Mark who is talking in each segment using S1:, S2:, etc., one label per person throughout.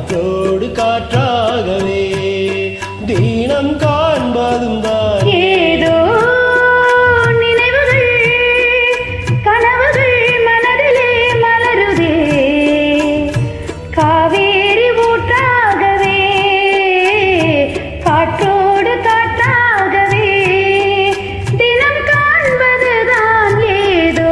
S1: காற்றோடு காற்றாகவே தீனம் காண்பதும் தான்
S2: ஏதோ நினைவுகள் கனவுகள் மனதிலே மலருதே காவேரி ஊற்றாகவே காற்றோடு காற்றாகவே தினம் காண்பதுதான் ஏதோ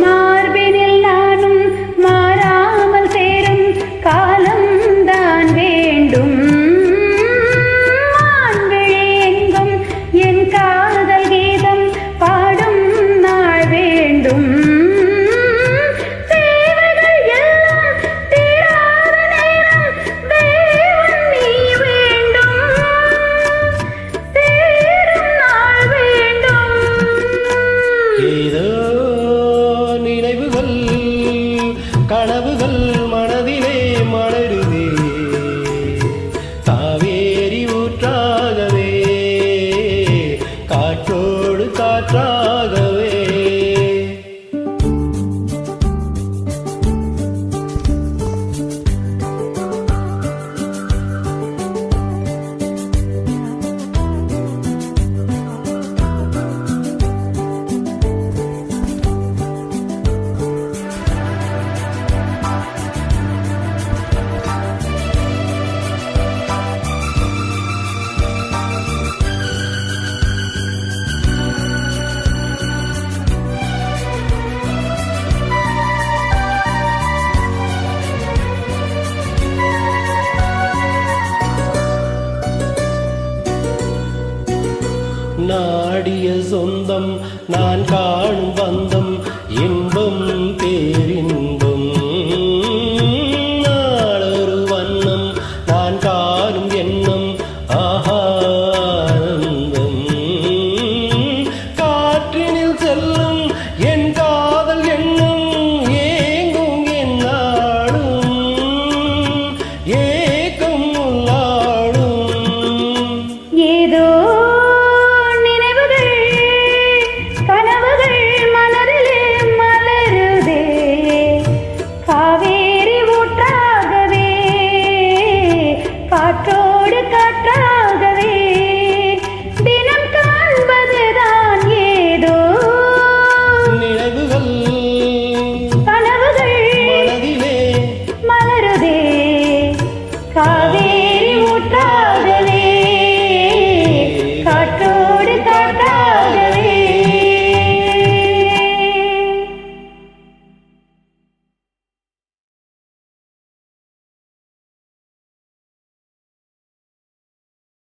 S2: மார்பினில் நானும் மாறாமல் சேரும் காலம்தான் வேண்டும் மான்விழி எங்கும் என் காதல் கீதம் பாடும் நாள் வேண்டும் தேவைகள் எல்லாம் தீராத நேரம் தேவன் நீ வேண்டும் தேடும் நாள் வேண்டும்
S1: ஏதோ நினைவுகள் கனவுகள் மனதிலே மலருதே காவேரி ஊற்றாகவே காற்றோடு காற்றாகவே நாடிய சொந்தம் நான் காணும் பந்தம்